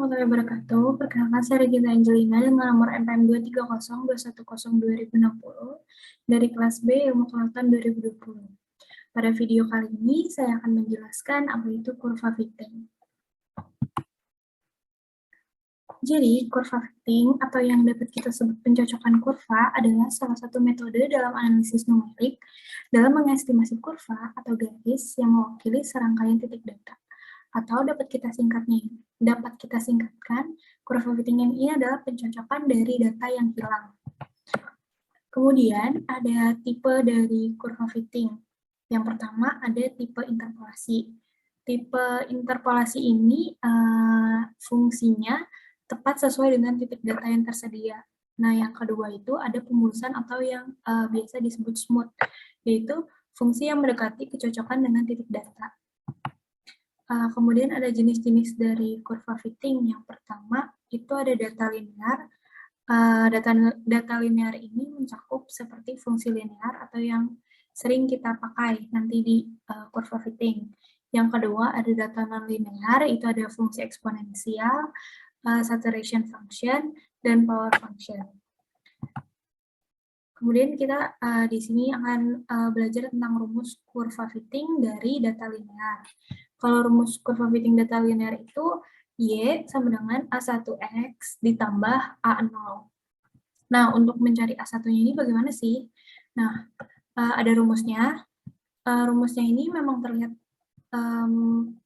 warahmatullahi wabarakatuh. Perkenalkan saya Regina Angelina dengan nomor NPM 23021022060 dari kelas B Ilmu Kelautan 2020. Pada video kali ini saya akan menjelaskan apa itu kurva fitting. Jadi, kurva fitting atau yang dapat kita sebut pencocokan kurva adalah salah satu metode dalam analisis numerik dalam mengestimasi kurva atau garis yang mewakili serangkaian titik data. Atau dapat kita singkatkan, kurva fitting ini adalah pencocokan dari data yang hilang. Kemudian ada tipe dari kurva fitting. Yang pertama ada tipe interpolasi. Tipe interpolasi ini fungsinya tepat sesuai dengan titik data yang tersedia. Nah, yang kedua itu ada pemulusan atau yang biasa disebut smooth, yaitu fungsi yang mendekati kecocokan dengan titik data. Kemudian ada jenis-jenis dari kurva fitting. Yang pertama itu ada data linear. Data linear ini mencakup seperti fungsi linear atau yang sering kita pakai nanti di kurva fitting. Yang kedua ada data non-linear, itu ada fungsi eksponensial, saturation function, dan power function. Kemudian kita di sini akan belajar tentang rumus kurva fitting dari data linear. Kalau rumus kurva fitting data linear itu Y sama dengan A1X ditambah A0. Nah, untuk mencari A1-nya ini bagaimana sih? Nah, ada rumusnya. Rumusnya ini memang terlihat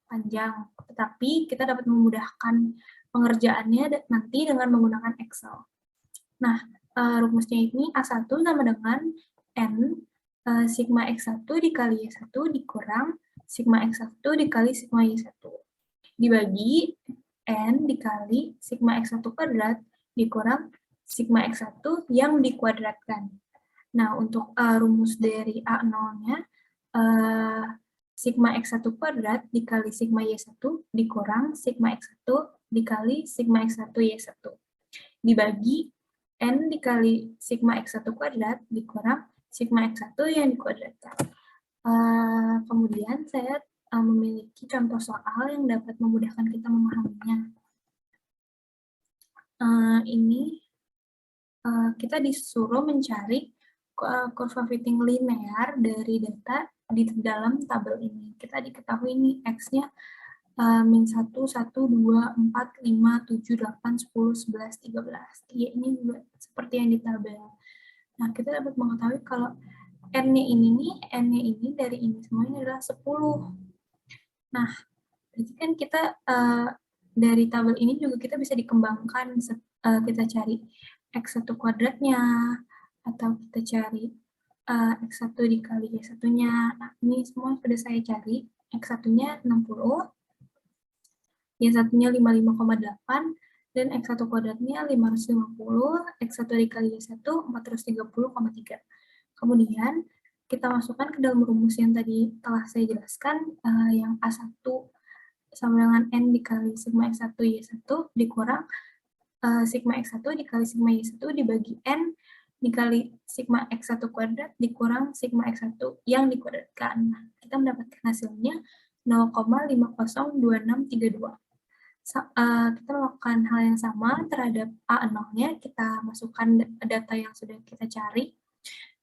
panjang, tetapi kita dapat memudahkan pengerjaannya nanti dengan menggunakan Excel. Nah, rumusnya ini A1 sama dengan N sigma X1 dikali Y1 dikurang sigma X1 dikali sigma Y1. Dibagi N dikali sigma X1 kuadrat dikurang sigma X1 yang dikuadratkan. Nah, untuk rumus dari A0-nya, sigma X1 kuadrat dikali sigma Y1 dikurang sigma X1 dikali sigma X1 Y1. Dibagi N dikali sigma X1 kuadrat dikurang sigma X1 yang dikuadratkan. Kemudian saya memiliki contoh soal yang dapat memudahkan kita memahaminya. Ini kita disuruh mencari kurva fitting linear dari data di dalam tabel ini. Kita diketahui ini X-nya min 1, 1, 2, 4, 5, 7, 8, 10, 11, 13. Ya, ini juga seperti yang di tabel. Nah, kita dapat mengetahui kalau N-nya ini dari ini semua ini adalah 10. Nah, berarti kan kita dari tabel ini juga kita bisa dikembangkan, kita cari X1 kuadratnya, atau kita cari X1 dikali Y1-nya. Nah, ini semua sudah saya cari. X1-nya 60, Y1-nya 55,8, dan X1 kuadratnya 550, X1 dikali Y1 430,3. Kemudian, kita masukkan ke dalam rumus yang tadi telah saya jelaskan, yang A1 sama dengan N dikali sigma X1 Y1 dikurang sigma X1 dikali sigma Y1 dibagi N dikali sigma X1 kuadrat dikurang sigma X1 yang dikuadratkan. Nah, kita mendapatkan hasilnya 0,502632. Kita melakukan hal yang sama terhadap A0-nya, kita masukkan data yang sudah kita cari,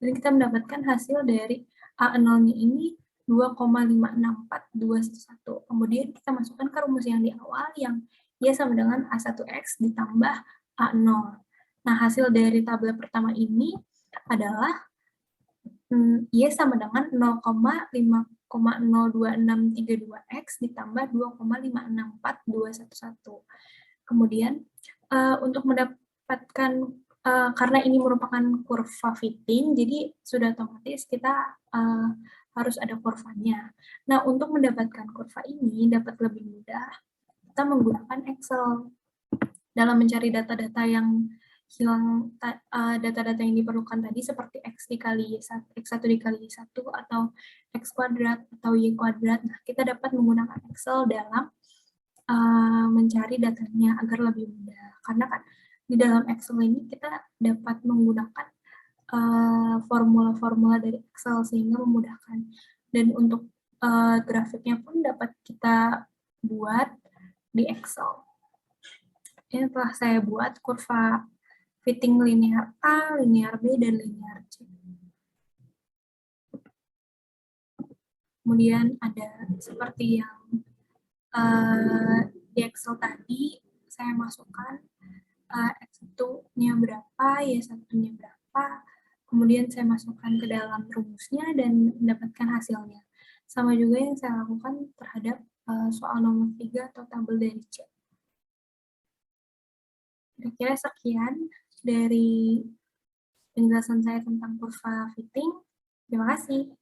dan kita mendapatkan hasil dari A0-nya ini 2,564211. Kemudian kita masukkan ke rumus yang di awal yang Y sama dengan A1X ditambah A0. Nah, hasil dari tabel pertama ini adalah Y sama dengan 0,5,02632X ditambah 2,564211. Kemudian, untuk mendapatkan, karena ini merupakan kurva fitting, jadi sudah otomatis kita harus ada kurvanya. Nah, untuk mendapatkan kurva ini dapat lebih mudah, kita menggunakan Excel dalam mencari data-data yang hilang, data-data yang diperlukan tadi seperti X dikali X1 dikali Y1 atau X kuadrat atau Y kuadrat. Nah, kita dapat menggunakan Excel dalam mencari datanya agar lebih mudah. Karena kan di dalam Excel ini kita dapat menggunakan formula-formula dari Excel sehingga memudahkan. Dan untuk grafiknya pun dapat kita buat di Excel. Ini telah saya buat kurva fitting linear A, linear B, dan linear C. Kemudian ada seperti yang di Excel tadi, saya masukkan X1-nya berapa, Y1-nya berapa, kemudian saya masukkan ke dalam rumusnya dan mendapatkan hasilnya. Sama juga yang saya lakukan terhadap soal nomor 3 atau tabel dari C. Kira-kira sekian dari penjelasan saya tentang kurva fitting. Terima kasih.